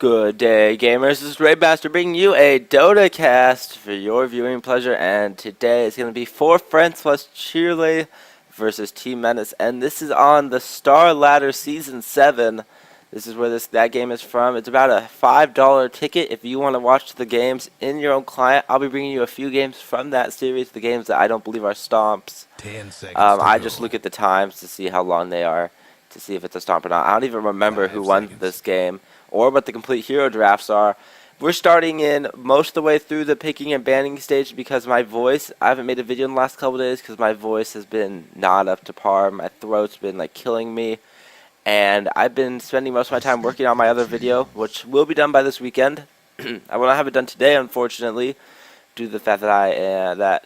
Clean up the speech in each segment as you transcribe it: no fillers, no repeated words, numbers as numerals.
Good day, gamers. This is Raabemaster bringing you a Dota cast for your viewing pleasure, and today it's going to be 4 Friends plus Cheerlead versus Team Menace, and this is on the Star Ladder Season 7. This is where that game is from. It's about a $5 ticket if you want to watch the games in your own client. I'll be bringing you a few games from that series, the games that I don't believe are stomps. 10 seconds I just look at the times to see how long they are, to see if it's a stomp or not. I don't even remember who won this game or what the complete hero drafts are. We're starting in most of the way through the picking and banning stage because my voice, I haven't made a video in the last couple days because my voice has been not up to par. My throat's been like killing me, and I've been spending most of my time working on my other video, which will be done by this weekend. I will not have it done today, unfortunately, due to the fact that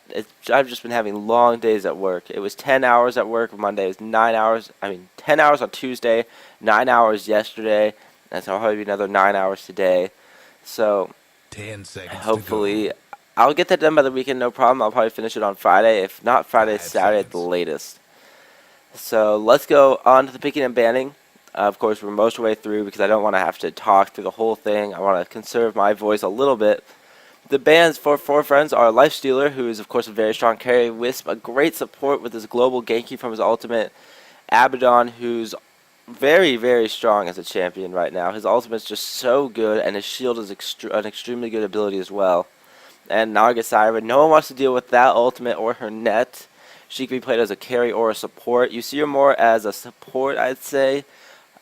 I've just been having long days at work. It was 10 hours at work Monday. It was 9 hours. 10 hours on Tuesday, 9 hours yesterday. And so I'll probably be another 9 hours today. So 10 seconds hopefully I'll get that done by the weekend, no problem. I'll probably finish it on Friday. If not Friday, Saturday at the latest. So let's go on to the picking and banning. Of course, we're most of the way through because I don't want to have to talk through the whole thing. I want to conserve my voice a little bit. The bans for 4 friends are Lifestealer, who is of course a very strong carry. Wisp, a great support with his global ganking from his ultimate. Abaddon, who's very, very strong as a champion right now. His ultimate's just so good, and his shield is an extremely good ability as well. And Naga Siren, no one wants to deal with that ultimate or her net. She can be played as a carry or a support. You see her more as a support, I'd say,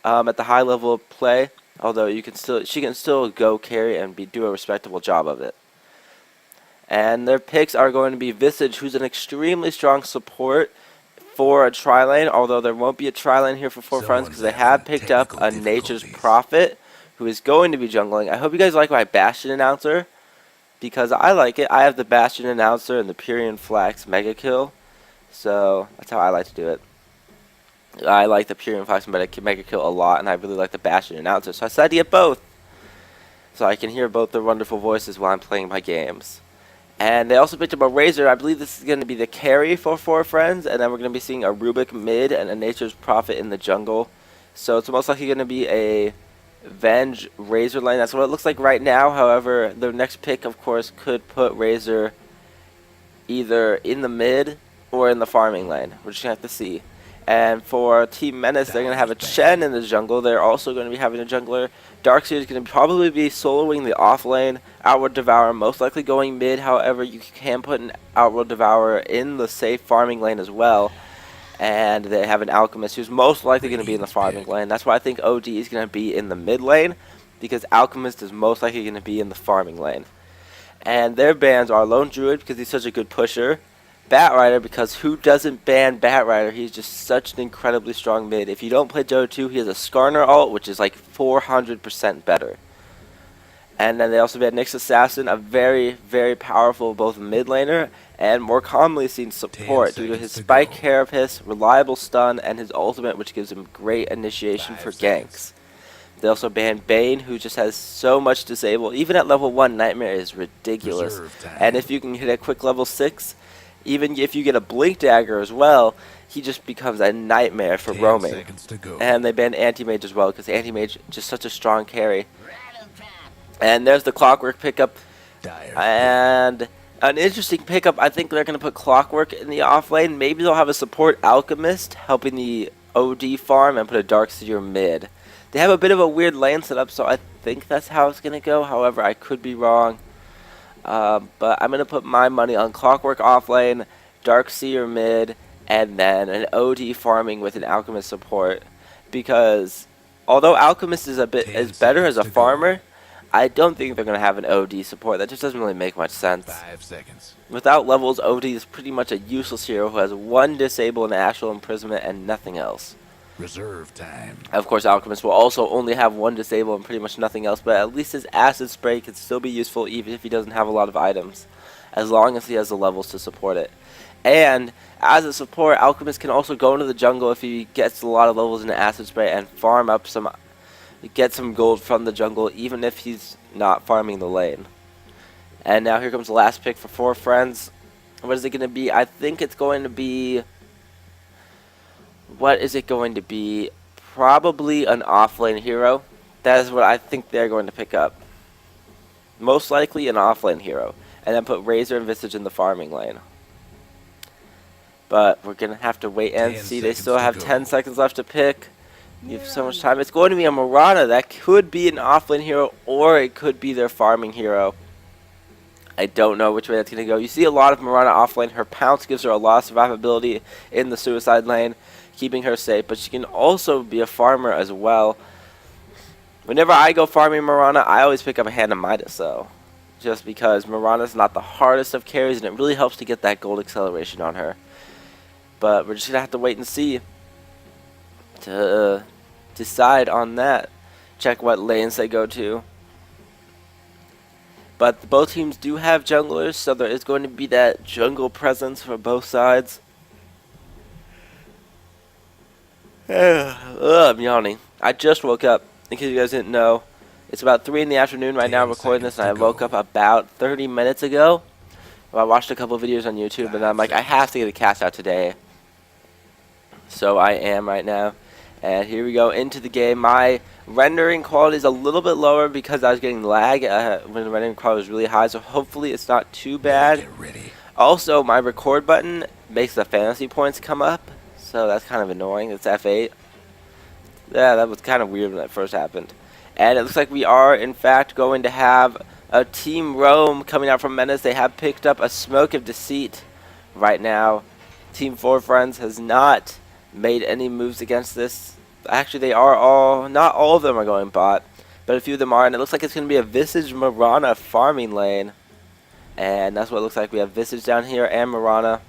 at the high level of play. Although she can still go carry and do a respectable job of it. And their picks are going to be Visage, who's an extremely strong support for a tri-lane, although there won't be a tri-lane here for 4 friends because they have picked up a Nature's Prophet who is going to be jungling. I hope you guys like my Bastion announcer because I like it. I have the Bastion announcer and the Purian Flax Mega Kill, so that's how I like to do it. I like the Purian Flax Mega Kill a lot, and I really like the Bastion announcer, so I decided to get both so I can hear both their wonderful voices while I'm playing my games. And they also picked up a Razor. I believe this is going to be the carry for 4 friends. And then we're going to be seeing a Rubik mid and a Nature's Prophet in the jungle. So it's most likely going to be a Venge Razor lane. That's what it looks like right now. However, their next pick, of course, could put Razor either in the mid or in the farming lane. We're just going to have to see. And for Team Menace, they're going to have a Chen in the jungle. They're also going to be having a jungler. Darkseer is going to probably be soloing the off lane. Outward Devourer most likely going mid. However, you can put an Outward Devourer in the safe farming lane as well. And they have an Alchemist who's most likely going to be in the farming lane. That's why I think OD is going to be in the mid lane, because Alchemist is most likely going to be in the farming lane. And their bans are Lone Druid because he's such a good pusher. Batrider, because who doesn't ban Batrider? He's just such an incredibly strong mid. If you don't play Dota 2, he has a Skarner ult, which is like 400% better. And then they also ban Nyx Assassin, a very, very powerful both mid laner and more commonly seen support due to his Spike Carapace, reliable stun, and his ultimate, which gives him great initiation for ganks. They also banned Bane, who just has so much disable. Even at level 1, Nightmare is ridiculous. And if you can hit a quick level 6, even if you get a Blink Dagger as well, he just becomes a nightmare for roaming. And they banned Anti-Mage as well, because Anti-Mage is just such a strong carry. And there's the Clockwork pickup. And an interesting pickup, I think they're going to put Clockwork in the off lane. Maybe they'll have a support Alchemist helping the OD farm and put a Darkseer mid. They have a bit of a weird lane setup, so I think that's how it's going to go. However, I could be wrong. But I'm going to put my money on Clockwork offlane, Darkseer mid, and then an OD farming with an Alchemist support. Because although Alchemist is better as a farmer, I don't think they're going to have an OD support. That just doesn't really make much sense. 5 seconds. Without levels, OD is pretty much a useless hero who has 1 disable and Astral Imprisonment and nothing else. Reserve time. Of course, Alchemist will also only have 1 disable and pretty much nothing else, but at least his Acid Spray can still be useful even if he doesn't have a lot of items, as long as he has the levels to support it. And as a support, Alchemist can also go into the jungle if he gets a lot of levels in Acid Spray and farm up get some gold from the jungle, even if he's not farming the lane. And now here comes the last pick for 4 friends. What is it going to be? I think it's going to be... What is it going to be? Probably an offlane hero. That is what I think they're going to pick up. Most likely an offlane hero. And then put Razor and Visage in the farming lane. But we're going to have to wait and 10 see. They seconds still to have go. 10 seconds left to pick. You have so much time. It's going to be a Mirana. That could be an offlane hero, or it could be their farming hero. I don't know which way that's going to go. You see a lot of Mirana offlane. Her pounce gives her a lot of survivability in the suicide lane, keeping her safe. But she can also be a farmer as well. Whenever I go farming Mirana, I always pick up a Hand of Midas, though. Just because Mirana's not the hardest of carries, and it really helps to get that gold acceleration on her. But we're just going to have to wait and see to decide on that. Check what lanes they go to. But both teams do have junglers, so there is going to be that jungle presence for both sides. I'm yawning. I just woke up. In case you guys didn't know, it's about 3 in the afternoon right now. I'm recording this, and I woke up about 30 minutes ago. Well, I watched a couple videos on YouTube, and I'm like, I have to get a cast out today. So I am right now. And here we go into the game. My rendering quality is a little bit lower because I was getting lag when the rendering quality was really high. So hopefully it's not too bad. Get ready. Also, my record button makes the fantasy points come up. So that's kind of annoying. It's F8. Yeah, that was kind of weird when that first happened. And it looks like we are, in fact, going to have a Team Rome coming out from Menace. They have picked up a Smoke of Deceit right now. Team 4 Friends has not made any moves against this. Actually, they are all, not all of them are going bot, but a few of them are. And it looks like it's going to be a Visage Mirana farming lane. And that's what it looks like. We have Visage down here and Mirana.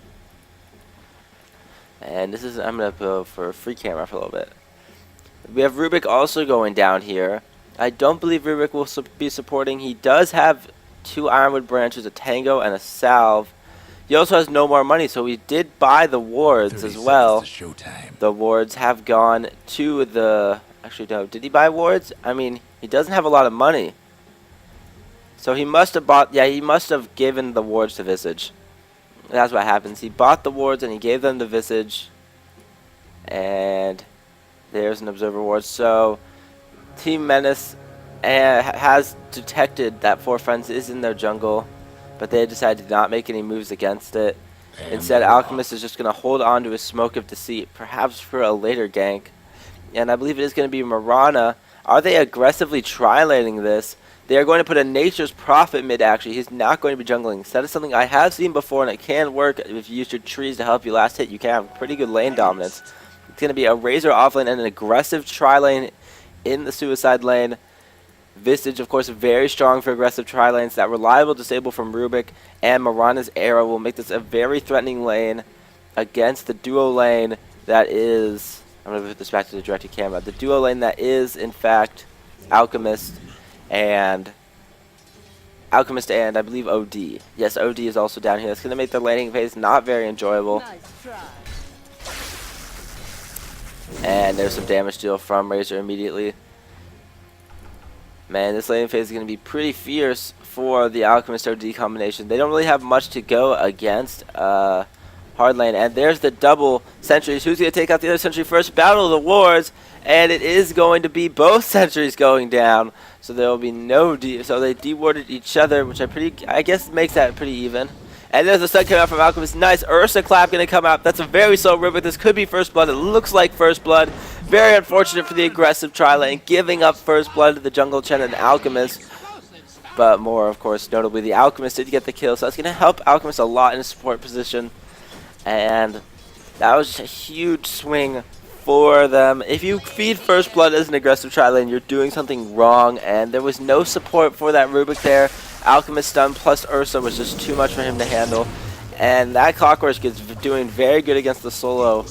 And this is, I'm going to go for a free camera for a little bit. We have Rubik also going down here. I don't believe Rubik will be supporting. He does have 2 Ironwood branches, a Tango, and a Salve. He also has no more money, so he did buy the wards as well. The wards have gone to the... Actually, no. Did he buy wards? I mean, he doesn't have a lot of money. So he must have bought... Yeah, he must have given the wards to Visage. That's what happens. He bought the wards and he gave them to Visage. And... there's an observer ward. So Team Menace has detected that 4 Friends is in their jungle, but they decided to not make any moves against it. Instead, Alchemist is just going to hold on to his Smoke of Deceit, perhaps for a later gank. And I believe it is going to be Mirana. Are they aggressively tri-laning this? They are going to put a Nature's Prophet mid, actually. He's not going to be jungling. That is something I have seen before, and it can work. If you use your trees to help you last hit, you can have pretty good lane dominance. It's going to be a Razor offlane and an aggressive tri-lane in the suicide lane. Visage, of course, very strong for aggressive tri-lanes. That reliable disable from Rubik and Mirana's arrow will make this a very threatening lane against the duo lane that is... I'm going to put this back to the directed camera. The duo lane that is, in fact, Alchemist and I believe OD. Yes, OD is also down here. That's going to make the laning phase not very enjoyable. Nice try. And there's some damage deal from Razor immediately. Man, this laning phase is going to be pretty fierce for the Alchemist OD combination. They don't really have much to go against hard lane. And there's the double sentries. Who's going to take out the other sentry first? Battle of the Wards. And it is going to be both sentries going down. So there will be no so they dewarded each other, which I guess makes that pretty even. And there's the stun coming out from Alchemist. Nice Ursa clap going to come out. That's a very slow Rubik. This could be first blood. It looks like first blood. Very unfortunate for the aggressive tri-lane, giving up first blood to the jungle Chen and Alchemist. But more, of course, notably the Alchemist did get the kill. So that's going to help Alchemist a lot in a support position. And that was a huge swing for them. If you feed first blood as an aggressive tri-lane, you're doing something wrong. And there was no support for that Rubik there. Alchemist stun plus Ursa was just too much for him to handle. And that Clockwork is doing very good against the solo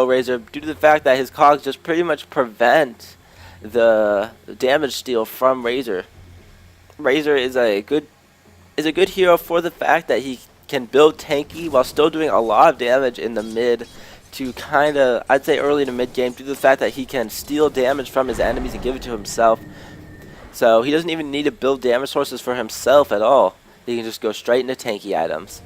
Razor due to the fact that his cogs just pretty much prevent the damage steal from Razor. Razor is a good hero for the fact that he can build tanky while still doing a lot of damage in the mid to kind of, I'd say early to mid game, due to the fact that he can steal damage from his enemies and give it to himself. So he doesn't even need to build damage sources for himself at all. He can just go straight into tanky items.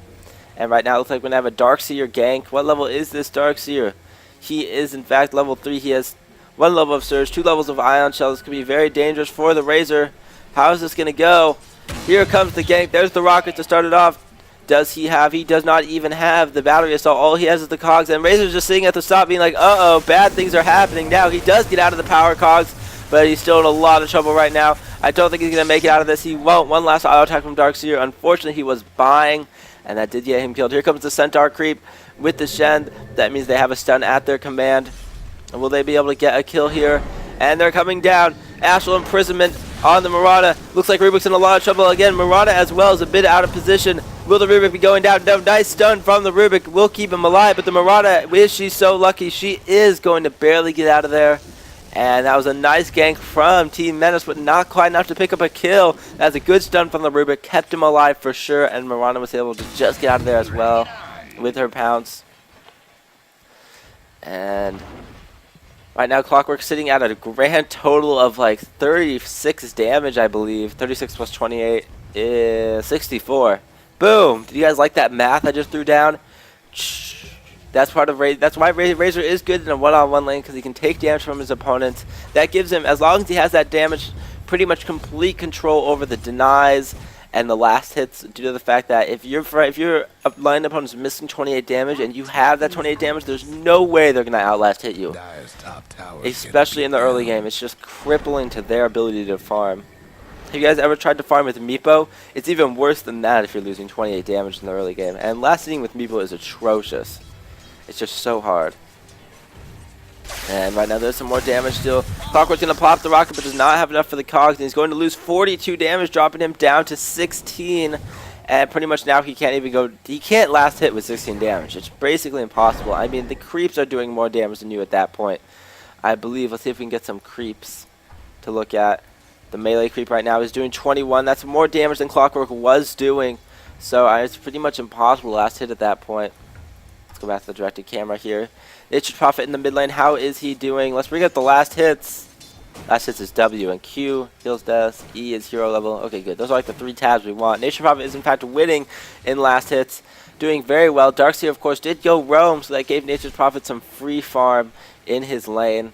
And right now it looks like we're going to have a Darkseer gank. What level is this Darkseer? He is in fact level 3. He has 1 level of Surge, 2 levels of Ion Shell. This could be very dangerous for the Razor. How is this going to go? Here comes the gank. There's the rocket to start it off. Does he have? He does not even have the battery assault. All he has is the cogs. And Razor's just sitting at the top being like, uh-oh, bad things are happening now. He does get out of the power cogs, but he's still in a lot of trouble right now. I don't think he's going to make it out of this. He won't. One last auto attack from Darkseer. Unfortunately, he was buying, and that did get him killed. Here comes the Centaur creep with the Shen. That means they have a stun at their command. And will they be able to get a kill here? And they're coming down. Astral Imprisonment on the Marauder. Looks like Rubik's in a lot of trouble again. Marauder as well is a bit out of position. Will the Rubik be going down? No, nice stun from the Rubik. Will keep him alive, but the Marauder, is she so lucky? She is going to barely get out of there. And that was a nice gank from Team Menace, but not quite enough to pick up a kill. That's a good stun from the Rubik. Kept him alive for sure, and Marauder was able to just get out of there as well with her pounce. And right now, Clockwork sitting at a grand total of like 36 damage, I believe. 36 plus 28 is 64. Boom! Did you guys like that math I just threw down? That's part of that's why Razor is good in a one-on-one lane, because he can take damage from his opponents. That gives him, as long as he has that damage, pretty much complete control over the denies and the last hits, due to the fact that if your line opponent's missing 28 damage and you have that 28 damage, there's no way they're going to outlast hit you. Especially in the early game. It's just crippling to their ability to farm. Have you guys ever tried to farm with Meepo? It's even worse than that if you're losing 28 damage in the early game. And last hitting with Meepo is atrocious. It's just so hard. And right now there's some more damage still. Clockwork's going to pop the rocket, but does not have enough for the cogs. And he's going to lose 42 damage, dropping him down to 16. And pretty much now he can't even go. He can't last hit with 16 damage. It's basically impossible. I mean, the creeps are doing more damage than you at that point, I believe. Let's see if we can get some creeps to look at. The melee creep right now is doing 21. That's more damage than Clockwork was doing. So it's pretty much impossible to last hit at that point. Let's go back to the directed camera here. Nature's Prophet in the mid lane. How is he doing? Let's bring up the last hits. Last hits is W and Q. Heals death. E is hero level. Okay, good. Those are like the 3 tabs we want. Nature's Prophet is in fact winning in last hits. Doing very well. Darkseer, of course, did go roam, so that gave Nature's Prophet some free farm in his lane.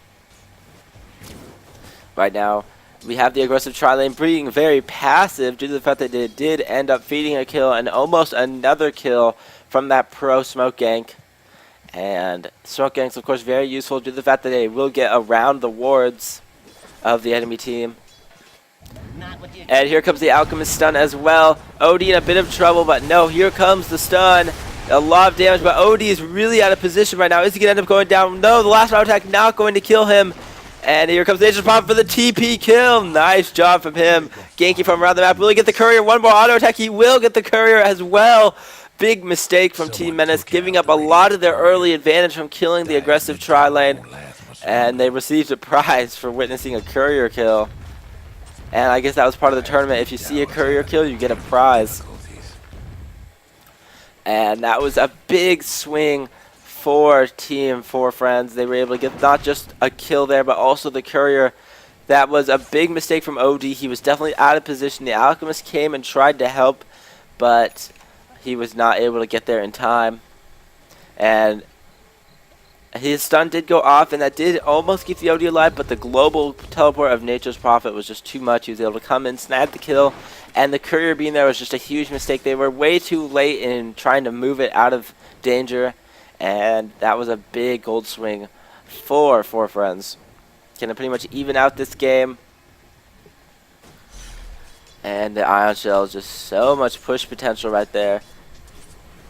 Right now, we have the aggressive tri-lane being very passive due to the fact that it did end up feeding a kill and almost another kill from that pro smoke gank. And smoke ganks, of course, very useful due to the fact that they will get around the wards of the enemy team. And here comes the Alchemist stun as well. OD in a bit of trouble, but no, here comes the stun. A lot of damage, but OD is really out of position right now. Is he going to end up going down? No, the last auto attack not going to kill him. And here comes Nature's Prophet for the TP kill. Nice job from him. Ganking from around the map. Will he get the courier? One more auto attack. He will get the courier as well. Big mistake from Team Menace, giving up a lot of their early advantage from killing the aggressive tri-lane. And they received a prize for witnessing a courier kill. And I guess that was part of the tournament. If you see a courier kill, you get a prize. And that was a big swing for Team 4 Friends. They were able to get not just a kill there, but also the courier. That was a big mistake from OD. He was definitely out of position. The Alchemist came and tried to help, but he was not able to get there in time. And his stun did go off, and that did almost keep the OD alive, but the global teleport of Nature's Prophet was just too much. He was able to come in, snag the kill, and the courier being there was just a huge mistake. They were way too late in trying to move it out of danger, and that was a big gold swing for 4 Friends. Can pretty much even out this game. And the Ion Shell is just so much push potential right there.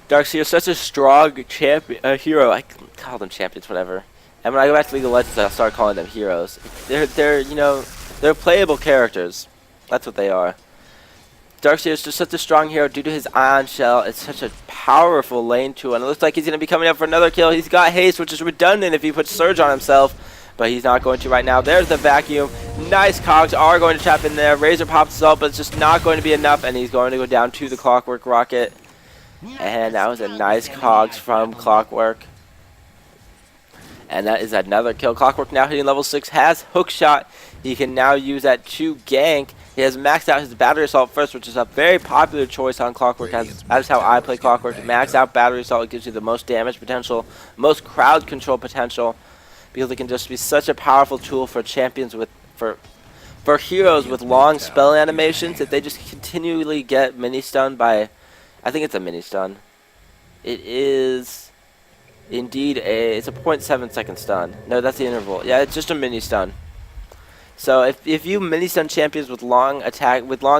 Darkseer is such a strong champion, hero. I call them champions, whatever. And when I go back to League of Legends, I'll start calling them heroes. They're playable characters. That's what they are. Darkseer is just such a strong hero due to his Ion Shell. It's such a powerful lane tool, and it looks like he's going to be coming up for another kill. He's got haste, which is redundant if he puts Surge on himself, but he's not going to right now. There's the vacuum. Nice cogs are going to trap in there. Razor pops up, but it's just not going to be enough, and he's going to go down to the Clockwork Rocket. And that was a nice cogs from Clockwork. And that is another kill. Clockwork now hitting level 6, has hook shot. He can now use that to gank. He has maxed out his battery assault first, which is a very popular choice on Clockwork. That is how I play Clockwork. Max out battery assault gives you the most damage potential, most crowd control potential, because it can just be such a powerful tool for champions for heroes with long spell animations. If they just continually get mini stunned by, I think it's a mini stun. It is indeed it's a 0.7 second stun. No, that's the interval. Yeah, it's just a mini stun. So if you mini stun champions with long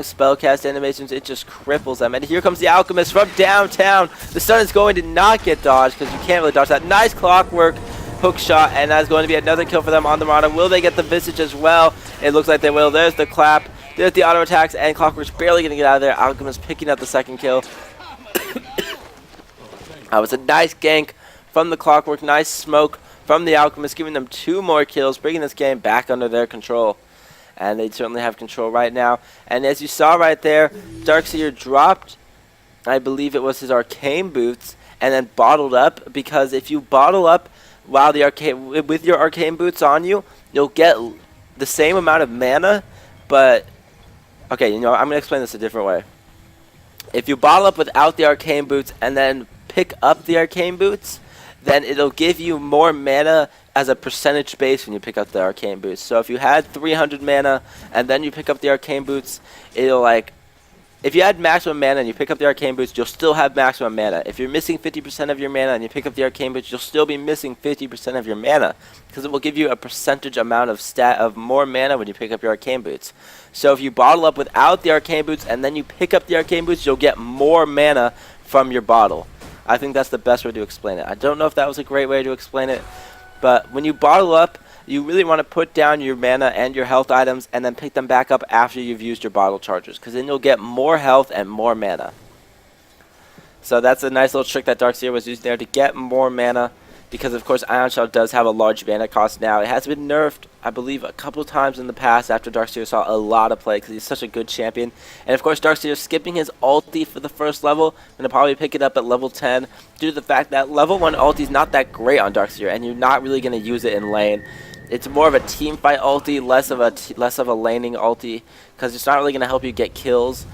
spell cast animations, it just cripples them. And here comes the Alchemist from downtown. The stun is going to not get dodged because you can't really dodge that. Nice clockwork hook shot, and that's going to be another kill for them on the Marauder. Will they get the Visage as well? It looks like they will. There's the clap. There's the auto attacks, and Clockwork's barely going to get out of there. Alchemist picking up the second kill. That was a nice gank from the Clockwork. Nice smoke from the Alchemist, giving them 2 more kills, bringing this game back under their control. And they certainly have control right now. And as you saw right there, Darkseer dropped, I believe it was his Arcane Boots, and then bottled up, because if you bottle up while with your Arcane Boots on you, you'll get the same amount of mana, but okay, I'm going to explain this a different way. If you bottle up without the Arcane Boots and then pick up the Arcane Boots, then it'll give you more mana as a percentage base when you pick up the Arcane Boots. So if you had 300 mana and then you pick up the Arcane Boots, it'll if you had maximum mana and you pick up the Arcane Boots, you'll still have maximum mana. If you're missing 50% of your mana and you pick up the Arcane Boots, you'll still be missing 50% of your mana, because it will give you a percentage amount of more mana when you pick up your Arcane Boots. So if you bottle up without the Arcane Boots and then you pick up the Arcane Boots, you'll get more mana from your bottle. I think that's the best way to explain it. I don't know if that was a great way to explain it, but when you bottle up, you really want to put down your mana and your health items and then pick them back up after you've used your bottle chargers, because then you'll get more health and more mana. So that's a nice little trick that Darkseer was using there to get more mana, because of course Ion Shell does have a large mana cost now. It has been nerfed, I believe, a couple of times in the past after Darkseer saw a lot of play, because he's such a good champion. And of course Darkseer skipping his ulti for the first level. I'm going to probably pick it up at level 10 due to the fact that level 1 ulti is not that great on Darkseer, and you're not really going to use it in lane. It's more of a team fight ulti, less of a laning ulti, because it's not really going to help you get kills,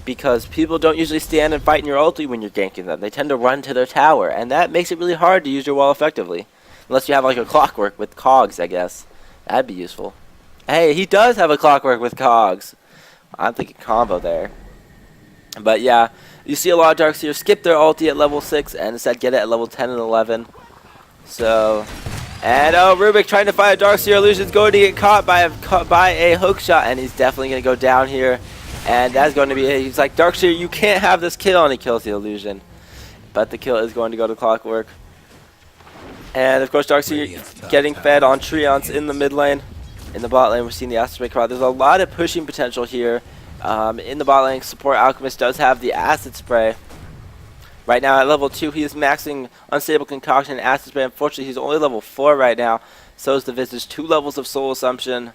because people don't usually stand and fight in your ulti when you're ganking them. They tend to run to their tower, and that makes it really hard to use your wall effectively. Unless you have like a Clockwork with cogs, I guess. That'd be useful. Hey, he does have a Clockwork with cogs. I'm thinking combo there. But yeah, you see a lot of Darkseer skip their ulti at level 6 and instead get it at level 10 and 11. So... And Rubik trying to fight a Darkseer illusion is going to get caught by a hook shot, and he's definitely going to go down here. And that's going to be it. He's like, Darkseer, you can't have this kill, and he kills the illusion. But the kill is going to go to Clockwork. And of course, Darkseer getting fed on Treants in the mid lane. In the bot lane, we're seeing the Acid Spray crowd. There's a lot of pushing potential here. In the bot lane, support Alchemist does have the Acid Spray. Right now at level 2, he is maxing Unstable Concoction and Acid Spray. Unfortunately, he's only level 4 right now. So is the Visage. 2 levels of Soul Assumption.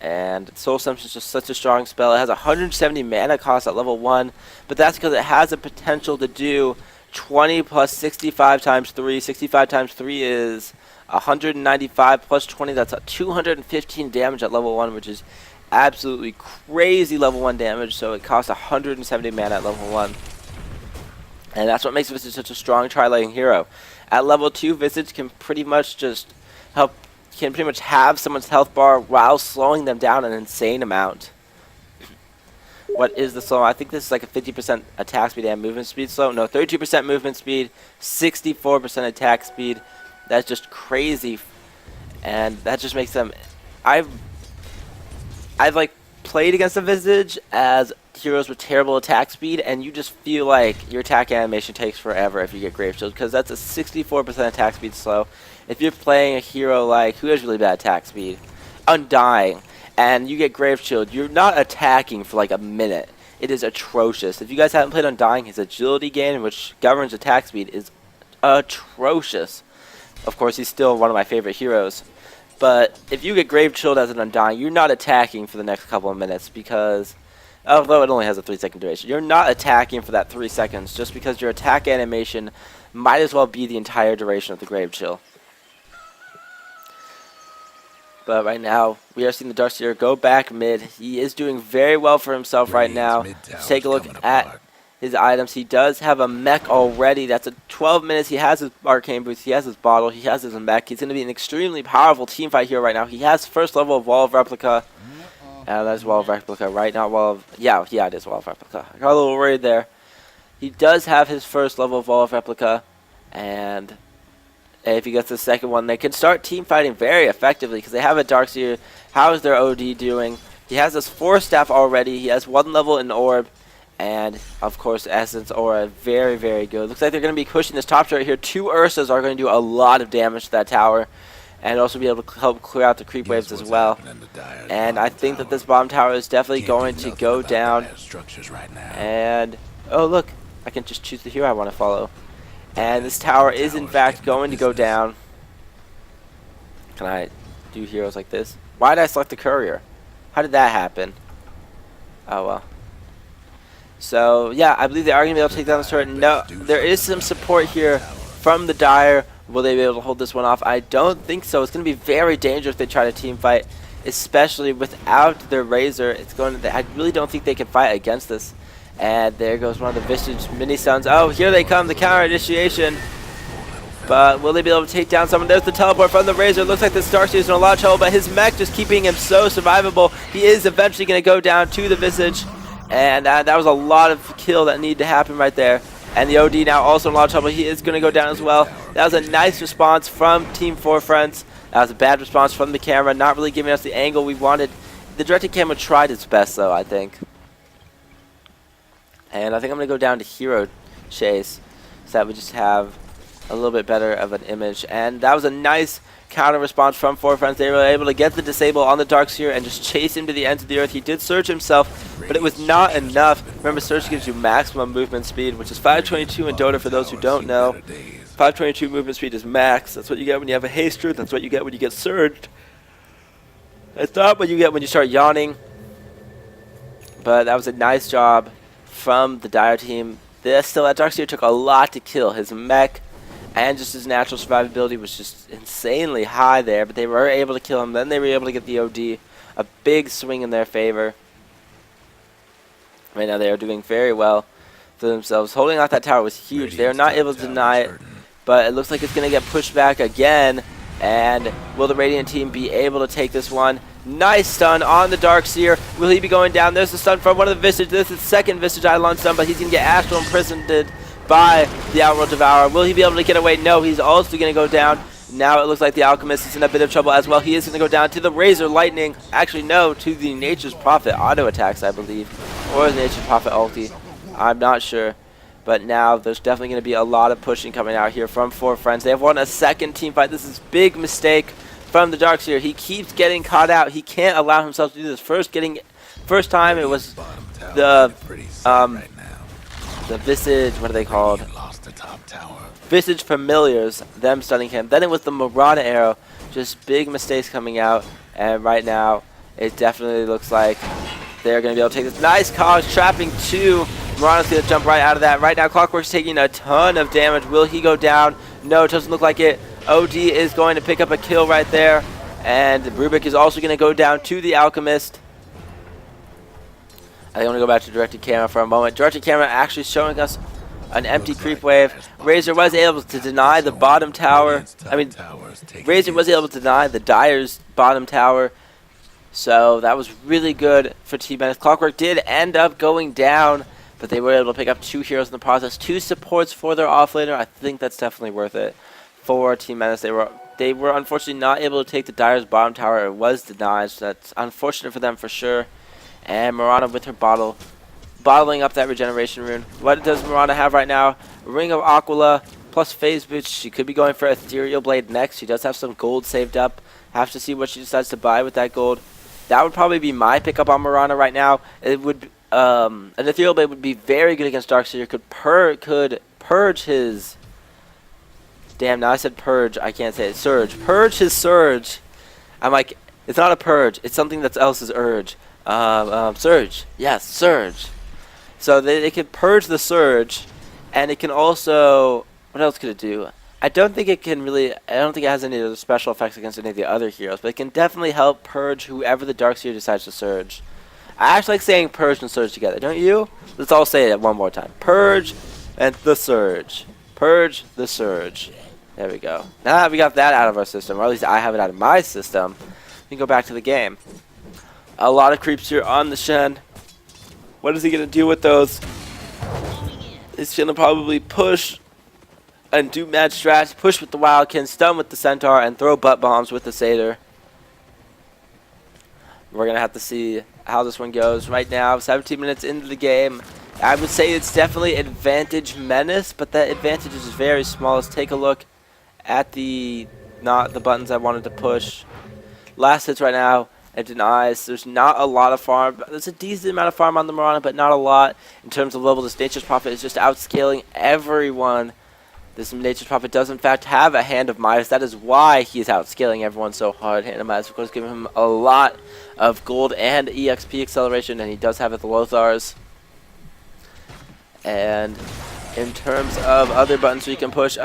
And Soul Assumption is just such a strong spell. It has 170 mana cost at level 1. But that's because it has the potential to do 20 plus 65 times 3. 65 times 3 is 195 plus 20. That's 215 damage at level 1, which is absolutely crazy level 1 damage. So it costs 170 mana at level 1. And that's what makes Visage such a strong tri-lane hero. At level 2, Visage can pretty much have someone's health bar while slowing them down an insane amount. What is the slow? I think this is like a 50% attack speed and movement speed slow. No, 32% movement speed, 64% attack speed. That's just crazy. And that just makes them... I've like played against the Visage as heroes with terrible attack speed, and you just feel like your attack animation takes forever if you get Grave Shield, because that's a 64% attack speed slow. If you're playing a hero like who has really bad attack speed, Undying, and you get Grave Shield, you're not attacking for like a minute. It is atrocious. If you guys haven't played Undying, his agility gain, which governs attack speed, is atrocious. Of course, he's still one of my favorite heroes. But if you get Grave Shield as an Undying, you're not attacking for the next couple of minutes, because although it only has a 3-second duration, you're not attacking for that 3 seconds, just because your attack animation might as well be the entire duration of the Grave Chill. But right now, we are seeing the Darkseer go back mid. He is doing very well for himself right now. Take a look at his items. He does have a mech already. That's a 12 minutes. He has his arcane boots. He has his bottle. He has his mech. He's going to be an extremely powerful team fight here right now. He has first level of Wall of Replica. That's Wall of Replica, right? Not Wall of... Yeah, it is Wall of Replica. I got a little worried there. He does have his first level of Wall of Replica. And if he gets the second one, they can start team fighting very effectively because they have a Darkseer. How is their OD doing? He has his 4-staff already. He has 1 level in Orb. And, of course, Essence Aura. Very, very good. Looks like they're going to be pushing this top turret here. 2 Ursas are going to do a lot of damage to that tower. And also be able to help clear out the creep waves as well. And I think that this bottom tower is definitely going to go down. And, oh look, I can just choose the hero I want to follow. And this tower is in fact going to go down. Can I do heroes like this? Why did I select the courier? How did that happen? Oh well. So yeah, I believe they are going to be able to take down this turret. No, there is some support here from the Dire. Will they be able to hold this one off? I don't think so. It's going to be very dangerous if they try to team fight, especially without their Razor. It's going to, I really don't think they can fight against this. And there goes one of the Visage mini stuns. Oh, here they come, the counter initiation. But will they be able to take down someone? There's the teleport from the Razor. Looks like the Darkseer is in a lot of trouble, but his mech just keeping him so survivable. He is eventually going to go down to the Visage. And that was a lot of kill that needed to happen right there. And the OD now also in a lot of trouble. He is going to go down as well. That was a nice response from Team 4 Friends. That was a bad response from the camera. Not really giving us the angle we wanted. The directed camera tried its best, though, I think. And I think I'm going to go down to Hero Chase. So that we just have a little bit better of an image. And that was a nice counter response from 4 Friends. They were able to get the disable on the Darkseer and just chase him to the ends of the earth. He did surge himself, but it was not enough. Remember, surge gives you maximum movement speed, which is 522 in Dota for those who don't know. 522 movement speed is max. That's what you get when you have a haster. That's what you get when you get surged. That's not what you get when you start yawning. But that was a nice job from the Dire team. Still, that Darkseer took a lot to kill. His mech and just his natural survivability was just insanely high there, but they were able to kill him. Then they were able to get the OD. A big swing in their favor. Right now they are doing very well for themselves. Holding out that tower was huge. They are not able to deny it, but it looks like it's going to get pushed back again. And will the Radiant team be able to take this one? Nice stun on the Darkseer. Will he be going down? There's the stun from one of the Visage. This is the second Visage Eidolon stun, but he's going to get Astral imprisoned by the Outworld Devourer. Will he be able to get away? No, he's also going to go down. Now it looks like the Alchemist is in a bit of trouble as well. He is going to go down to the Razor Lightning. Actually, no, to the Nature's Prophet auto attacks, I believe. Or the Nature's Prophet ulti. I'm not sure. But now there's definitely going to be a lot of pushing coming out here from 4 Friends. They have won a second team fight. This is a big mistake from the Darkseer. He keeps getting caught out. He can't allow himself to do this. First time it was the Visage, what are they called? Visage Familiars, them stunning him. Then it was the Marauder arrow. Just big mistakes coming out. And right now, it definitely looks like they're going to be able to take this. Nice Cogs, trapping 2. Marauder's going to jump right out of that. Right now, Clockwork's taking a ton of damage. Will he go down? No, it doesn't look like it. OD is going to pick up a kill right there. And Rubik is also going to go down to the Alchemist. I think I'm going to go back to directed camera for a moment. Directed camera actually showing us an empty creep wave. Razor was able to deny the bottom tower. Razor was able to deny the Dire's bottom tower. So that was really good for Team Menace. Clockwork did end up going down, but they were able to pick up 2 heroes in the process. 2 supports for their offlaner. I think that's definitely worth it for Team Menace. They were unfortunately not able to take the Dire's bottom tower. It was denied, so that's unfortunate for them for sure. And Mirana with her bottling up that regeneration rune. What does Mirana have right now? Ring of Aquila plus phase boots. She could be going for Ethereal Blade next. She does have some gold saved up. Have to see what she decides to buy with that gold. That would probably be my pickup on Mirana right now. It would an Ethereal Blade would be very good against Darkseer. Could purge his. Damn, now I said purge. I can't say it. Surge. Purge his surge. I'm like, it's not a purge. It's something that's else's urge. Surge. Yes, surge. So they can purge the surge, and it can also. What else could it do? I don't think it has any of the special effects against any of the other heroes, but it can definitely help purge whoever the Darkseer decides to surge. I actually like saying purge and surge together, don't you? Let's all say it one more time. Purge and the surge. Purge the surge. There we go. Now that we got that out of our system, or at least I have it out of my system, we can go back to the game. A lot of creeps here on the Shen. What is he going to do with those? He's going to probably push and do mad strats, push with the Wildkin, stun with the Centaur, and throw butt bombs with the Satyr. We're going to have to see how this one goes. Right now, 17 minutes into the game, I would say it's definitely advantage Menace, but that advantage is very small. Let's take a look at not the buttons I wanted to push. Last hits right now, it denies. There's not a lot of farm. There's a decent amount of farm on the Mirana, but not a lot. In terms of level, this Nature's Prophet is just outscaling everyone. This Nature's Prophet does, in fact, have a Hand of Midas. That is why he is outscaling everyone so hard. Hand of Midas, of course, giving him a lot of gold and EXP acceleration, and he does have it the Lothars. And in terms of other buttons we can push,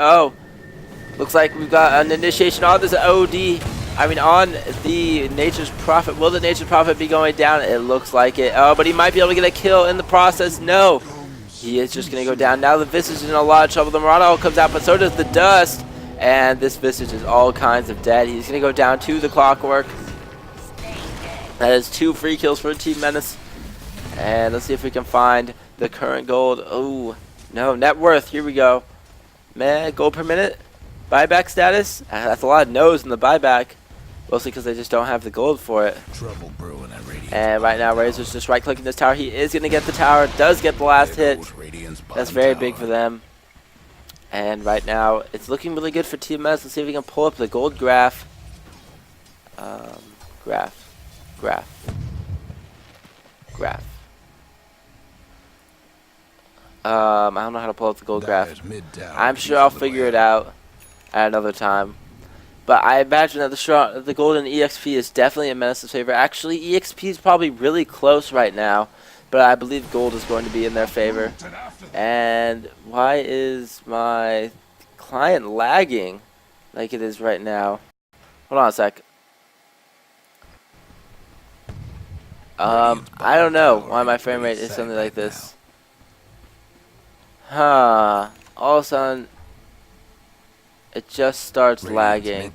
looks like we've got an initiation on this OD. On the Nature's Prophet. Will the Nature's Prophet be going down? It looks like it. Oh, but he might be able to get a kill in the process. No. He is just going to go down. Now the Visage is in a lot of trouble. The Mirana comes out, but so does the Dust. And this Visage is all kinds of dead. He's going to go down to the Clockwork. That is 2 free kills for Team Menace. And let's see if we can find the current gold. Oh, no. Net worth. Here we go. Man, gold per minute. Buyback status. That's a lot of no's in the buyback. Mostly because they just don't have the gold for it. Trouble brewing at Radiant's and right now, Razor's just right-clicking this tower. He is going to get the tower. Does get the last hit. That's very big for them. And right now, it's looking really good for Team Menace. Let's see if we can pull up the gold graph. Graph. I don't know how to pull up the gold graph. I'm sure I'll figure it out at another time. But I imagine that the golden EXP is definitely in Menace's favor. Actually, EXP is probably really close right now, but I believe gold is going to be in their favor. And why is my client lagging like it is right now? Hold on a sec. I don't know why my frame rate is something like this. All of a sudden, it just starts lagging.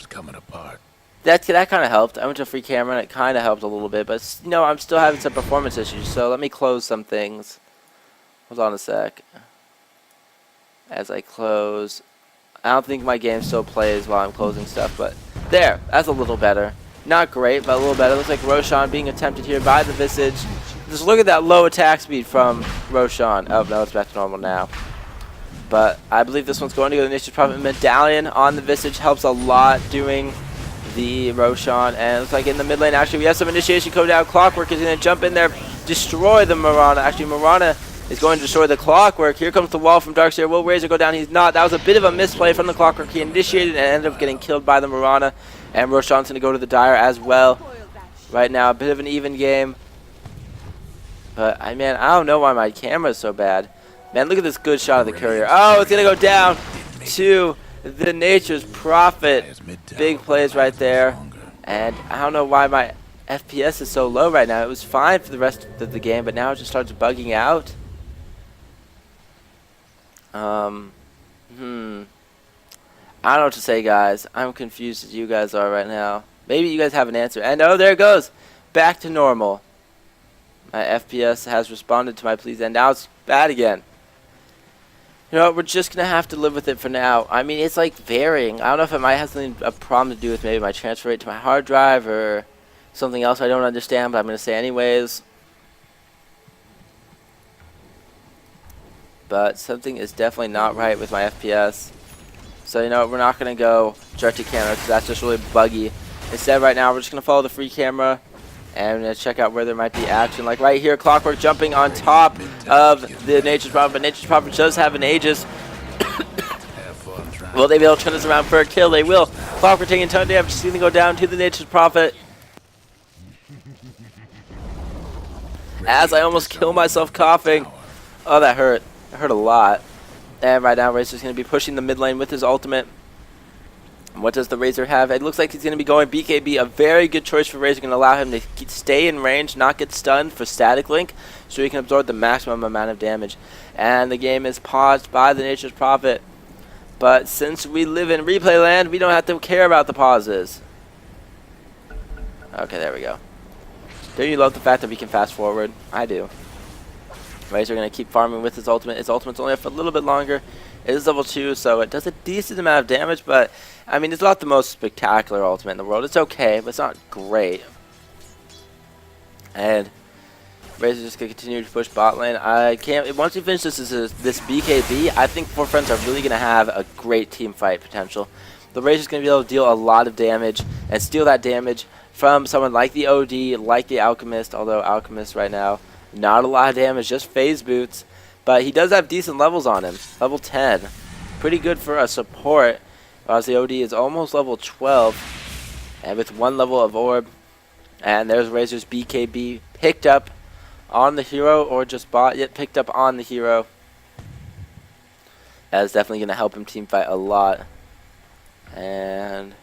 Coming apart. That kind of helped. I went to free camera and it kind of helped a little bit, but I'm still having some performance issues. So let me close some things. Hold on a sec. As I close, I don't think my game still plays while I'm closing stuff, but there, that's a little better. Not great, but a little better. Looks like Roshan being attempted here by the Visage. Just look at that low attack speed from Roshan. Oh no, it's back to normal now. But I believe this one's going to go to the Nature's Prophet. Medallion on the Visage helps a lot doing the Roshan. And it looks like in the mid lane, actually, we have some initiation code out. Clockwork is going to jump in there, destroy the Mirana. Actually, Mirana is going to destroy the Clockwork. Here comes the wall from Darkseer. Will Razor go down? He's not. That was a bit of a misplay from the Clockwork. He initiated and ended up getting killed by the Mirana. And Roshan's going to go to the Dire as well. Right now, a bit of an even game. But, I don't know why my camera is so bad. Man, look at this good shot of the Courier. Oh, it's going to go down to the Nature's Prophet. Big plays right there. And I don't know why my FPS is so low right now. It was fine for the rest of the game, but now it just starts bugging out. I don't know what to say, guys. I'm confused as you guys are right now. Maybe you guys have an answer. And oh, there it goes. Back to normal. My FPS has responded to my pleas, and now it's bad again. You know what, we're just going to have to live with it for now. It's like varying. I don't know if it might have a problem to do with maybe my transfer rate to my hard drive or something else I don't understand, but I'm going to say anyways. But something is definitely not right with my FPS. So, we're not going to go direct to camera because that's just really buggy. Instead, right now, we're just going to follow the free camera. And I'm going to check out where there might be action. Like right here, Clockwork jumping on top of the Nature's Prophet. But Nature's Prophet does have an Aegis. Will they be able to turn this around for a kill? They will. Clockwork taking a ton of damage. Just going to go down to the Nature's Prophet. As I almost kill myself coughing. Oh, that hurt. It hurt a lot. And right now, Razor's going to be pushing the mid lane with his ultimate. What does the Razor have? It looks like he's going to be going BKB, a very good choice for Razor, going to allow him to stay in range, not get stunned for static link, so he can absorb the maximum amount of damage. And the game is paused by the Nature's Prophet. But since we live in replay land, we don't have to care about the pauses. Okay, there we go. Don't you love the fact that we can fast forward? I do. Razor going to keep farming with his ultimate. His ultimate's only up for a little bit longer. It is level 2, so it does a decent amount of damage, but, I mean, it's not the most spectacular ultimate in the world. It's okay, but it's not great. And Razor's just going to continue to push bot lane. Once we finish this BKB, I think 4 Friends are really going to have a great team fight potential. The Razor's going to be able to deal a lot of damage and steal that damage from someone like the OD, like the Alchemist, although Alchemist right now, not a lot of damage, just phase boots. But he does have decent levels on him. Level 10. Pretty good for a support. Whereas the OD is almost level 12. And with 1 level of orb. And there's Razor's BKB picked up on the hero, or just bot, yet picked up on the hero. That is definitely going to help him team fight a lot. And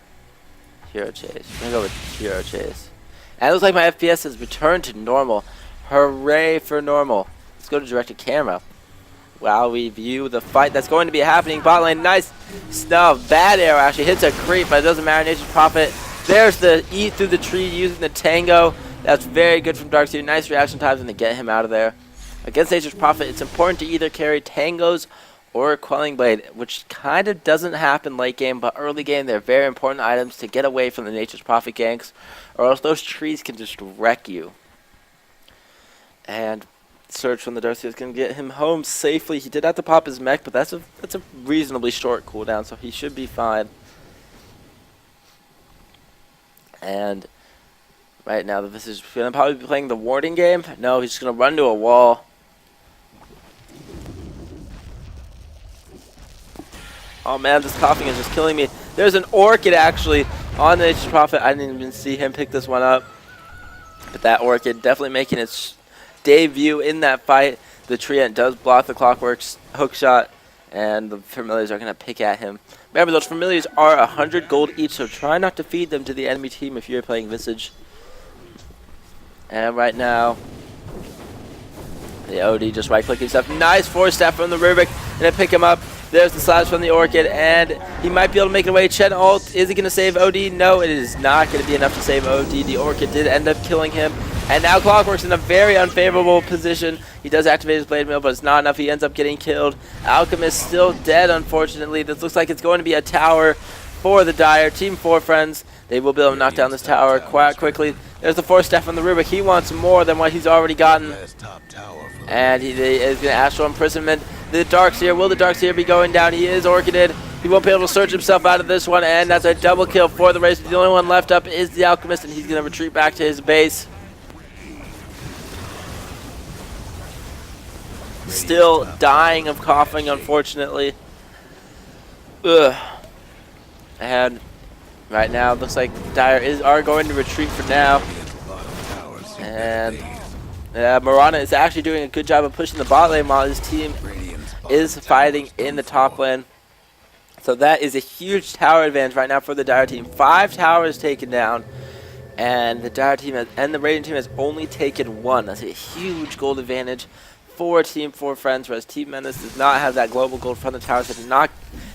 hero chase. I'm going to go with hero chase. And it looks like my FPS has returned to normal. Hooray for normal. Let's go to directed camera. While we view the fight that's going to be happening. Bot lane, nice. No, bad arrow actually hits a creep, but it doesn't matter. Nature's Prophet. There's the E through the tree using the tango. That's very good from Darkseer. Nice reaction times to get him out of there. Against Nature's Prophet, it's important to either carry tangos or Quelling Blade, which kind of doesn't happen late game, but early game they're very important items to get away from the Nature's Prophet ganks, or else those trees can just wreck you. And Surge from the Darkseer is going to get him home safely. He did have to pop his mech, but that's a reasonably short cooldown, so he should be fine. And right now, this is going to probably be playing the warding game. No, he's just going to run to a wall. Oh man, this coughing is just killing me. There's an Orchid actually on the Nature's Prophet. I didn't even see him pick this one up. But that Orchid definitely making its debut in that fight. The Treant does block the Clockwork's hook shot, and the Familiars are going to pick at him. Remember, those Familiars are 100 gold each, so try not to feed them to the enemy team if you're playing Visage. And right now, the OD just right-clicking stuff. Nice 4-step from the Rubik, and pick him up. There's the slash from the Orchid, and he might be able to make it away. Chen ult, is he going to save OD? No, it is not going to be enough to save OD. The Orchid did end up killing him. And now Clockwork's in a very unfavorable position. He does activate his Blade Mail, but it's not enough. He ends up getting killed. Alchemist still dead, unfortunately. This looks like it's going to be a tower for the Dire. Team 4 Friends, they will be able to knock down this tower quite quickly. There's the 4-step on the Rubik. He wants more than what he's already gotten. And he is going to Astral Imprisonment. The Darkseer, will the Darkseer be going down? He is Orchided. He won't be able to search himself out of this one, and that's a double kill for the Razor. The only one left up is the Alchemist, and he's going to retreat back to his base. Still dying of coughing, unfortunately. Ugh. And right now, it looks like Dire are going to retreat for now. And Mirana is actually doing a good job of pushing the bot lane while his team is fighting in the top lane. So that is a huge tower advantage right now for the Dire team. 5 towers taken down. And the Dire team and the Radiant team has only taken 1. That's a huge gold advantage for Team 4 Friends, whereas Team Menace does not have that global gold from the towers.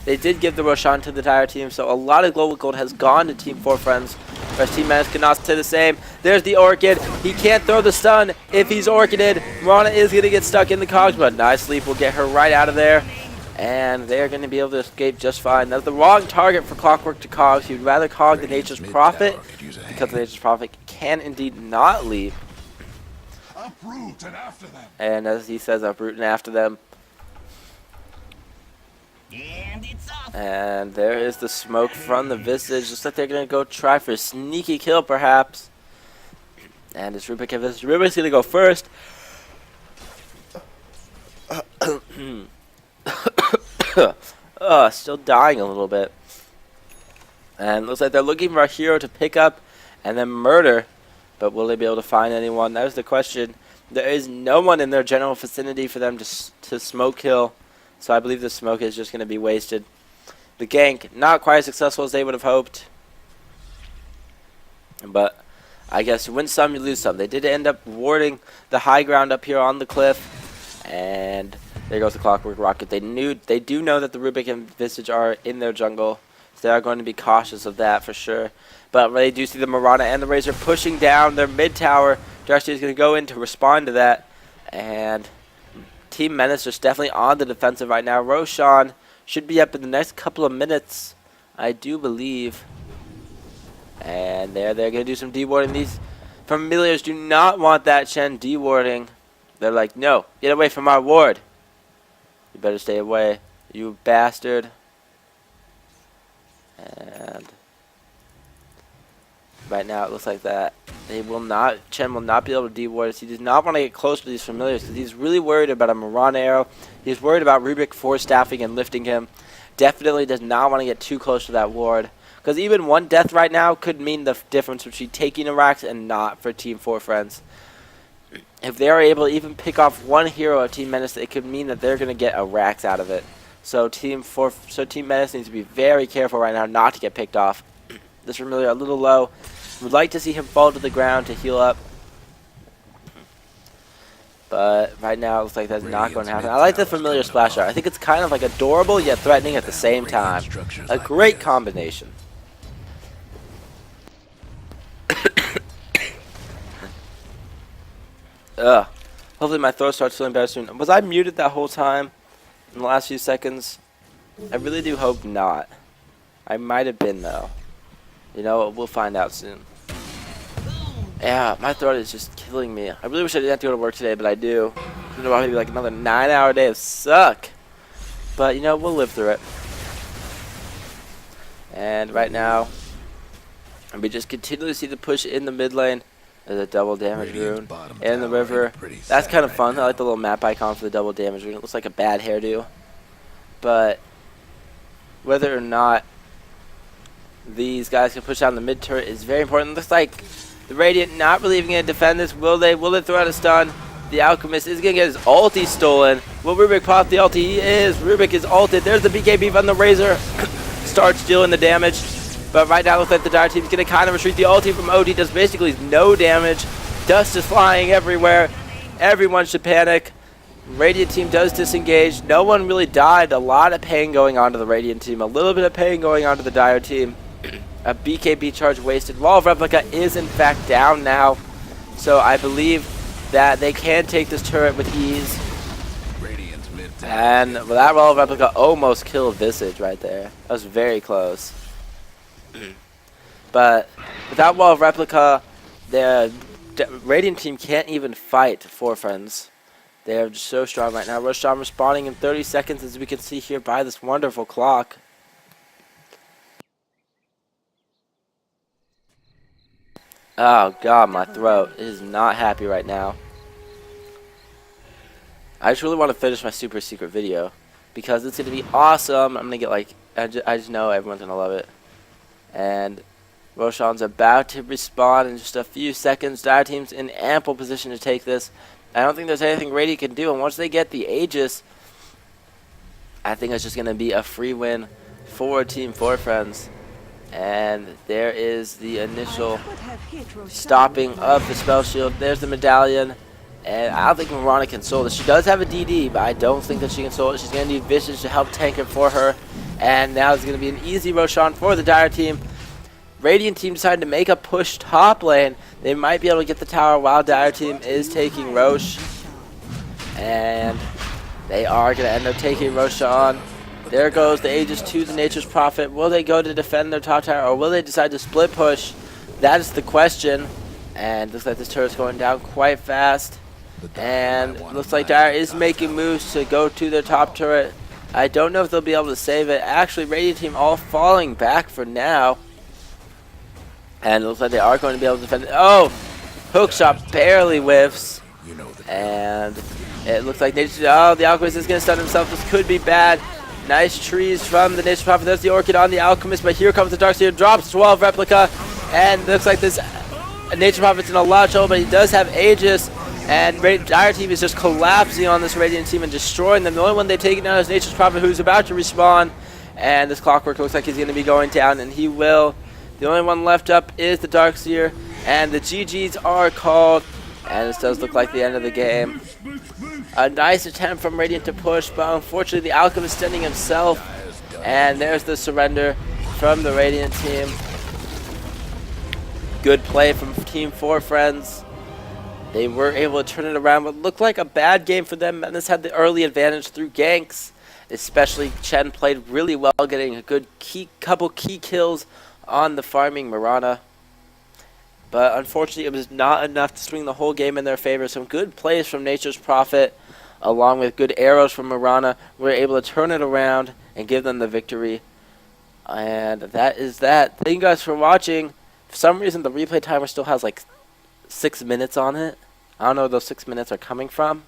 They did give the Roshan to the Dire team, so a lot of global gold has gone to Team 4 Friends, whereas Team Menace cannot say the same. There's the Orchid. He can't throw the stun if he's Orchided. Mirana is going to get stuck in the cogs, but Nice Sleep will get her right out of there. And they're going to be able to escape just fine. That's the wrong target for Clockwork to cogs. He'd rather cog the Nature's Prophet, because the Nature's Prophet can indeed not leave. Uproot and after them. And as he says, uproot and after them. And it's off. And there is the smoke from the Visage. Looks like they're going to go try for a sneaky kill, perhaps. And it's Rubik and Visage. Rubik's going to go first. Still dying a little bit. And looks like they're looking for a hero to pick up and then murder. But will they be able to find anyone? That is the question. There is no one in their general vicinity for them to smoke kill. So I believe the smoke is just going to be wasted. The gank, not quite as successful as they would have hoped. But I guess you win some, you lose some. They did end up warding the high ground up here on the cliff. And there goes the Clockwork Rocket. They do know that the Rubik and Visage are in their jungle. So they are going to be cautious of that for sure. But they do see the Mirana and the Razor pushing down their mid tower. Darcy is going to go in to respond to that. And Team Menace is definitely on the defensive right now. Roshan should be up in the next couple of minutes, I do believe. And they're going to do some dewarding. These Familiars do not want that Shen dewarding. They're like, no, get away from our ward. You better stay away, you bastard. And right now it looks like that Chen will not be able to deward us. He does not want to get close to these Familiars because he's really worried about a Mirana arrow. He's worried about Rubik force staffing and lifting him. Definitely does not want to get too close to that ward. Because even one death right now could mean the difference between taking a Rax and not for Team 4 Friends. If they are able to even pick off one hero of Team Menace, it could mean that they're going to get a Rax out of it. So Team Menace needs to be very careful right now not to get picked off. This Familiar a little low. Would like to see him fall to the ground to heal up. But right now it looks like that's not going to happen. I like the Familiar splash art. I think it's kind of like adorable yet threatening at the same time. A great combination. Ugh. Hopefully my throat starts feeling better soon. Was I muted that whole time in the last few seconds? I really do hope not. I might have been though. You know, we'll find out soon. Yeah, my throat is just killing me. I really wish I didn't have to go to work today, but I do. It's going to be like another 9-hour day of suck. But, you know, we'll live through it. And right now, we just continue to see the push in the mid lane. There's a double damage rune in the river. That's kind of fun. I like the little map icon for the double damage rune. It looks like a bad hairdo. But whether or not these guys can push down the mid turret is very important. It looks like the Radiant not really even going to defend this. Will they throw out a stun? The Alchemist is going to get his ulti stolen. Will Rubik pop the ulti? He is. Rubik is ulted. There's the BKB from the Razor. Starts dealing the damage. But right now it looks like the Dire team is going to kind of retreat. The ulti from OD does basically no damage. Dust is flying everywhere. Everyone should panic. Radiant team does disengage. No one really died. A lot of pain going on to the Radiant team. A little bit of pain going on to the Dire team. A BKB charge wasted. Wall of Replica is in fact down now. So I believe that they can take this turret with ease. And well, that Wall of Replica almost killed Visage right there. That was very close. But without Wall of Replica, the Radiant team can't even fight 4 Friends. They are just so strong right now. Roshan responding in 30 seconds, as we can see here by this wonderful clock. Oh god, my throat is not happy right now. I just really want to finish my super secret video because it's going to be awesome. I'm going to get like, I just know everyone's going to love it. And Roshan's about to respawn in just a few seconds. Dire team's in ample position to take this. I don't think there's anything Radiant can do. And once they get the Aegis, I think it's just going to be a free win for Team 4 Friends. And there is the initial stopping of the spell shield. There's the medallion. And I don't think Mirana can soul this. She does have a DD, but I don't think that she can soul it. She's going to need Visage to help tank it for her. And now it's going to be an easy Roshan for the Dire team. Radiant team decided to make a push top lane. They might be able to get the tower while Dire team is taking Rosh. And they are going to end up taking Roshan. There goes the Aegis to the Nature's Prophet. Will they go to defend their top tower, or will they decide to split push? That is the question. And looks like this turret's going down quite fast. And looks like Dire is making moves to go to their top turret. I don't know if they'll be able to save it. Actually, Radiant team all falling back for now. And it looks like they are going to be able to defend it. Oh! Hookshot barely whiffs. And it looks like the Alchemist is going to stun himself. This could be bad. Nice trees from the Nature's Prophet. There's the Orchid on the Alchemist, but here comes the Darkseer. Drops 12 Replica. And looks like this Nature's Prophet's in a lot of trouble, but he does have Aegis. And Dire team is just collapsing on this Radiant team and destroying them. The only one they've taken down is Nature's Prophet, who's about to respawn. And this Clockwork looks like he's going to be going down, and he will. The only one left up is the Darkseer, and the GGs are called. And this does look like the end of the game. A nice attempt from Radiant to push, but unfortunately the Alchemist sending himself. And there's the surrender from the Radiant team. Good play from Team 4 Friends. They were able to turn it around, but looked like a bad game for them. Menace had the early advantage through ganks. Especially Chen played really well, getting a good couple key kills on the farming Mirana. But unfortunately, it was not enough to swing the whole game in their favor. Some good plays from Nature's Prophet, along with good arrows from Mirana, were able to turn it around and give them the victory. And that is that. Thank you guys for watching. For some reason, the replay timer still has like 6 minutes on it. I don't know where those 6 minutes are coming from.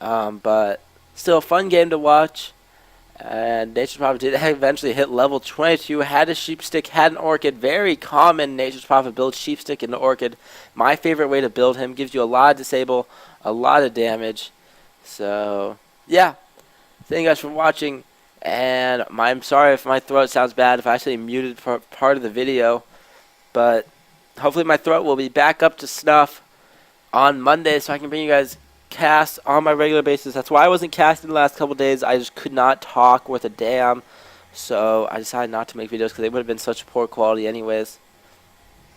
But still a fun game to watch. And Nature's Prophet did eventually hit level 22. Had a Sheepstick, had an Orchid. Very common Nature's Prophet build, Sheepstick into Orchid. My favorite way to build him. Gives you a lot of disable, a lot of damage. So, yeah. Thank you guys for watching. And I'm sorry if my throat sounds bad, if I actually muted part of the video. But hopefully my throat will be back up to snuff on Monday so I can bring you guys cast on my regular basis. That's why I wasn't casting the last couple days. I just could not talk worth a damn. So I decided not to make videos because they would have been such poor quality anyways.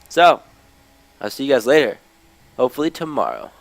So, I'll see you guys later. Hopefully tomorrow.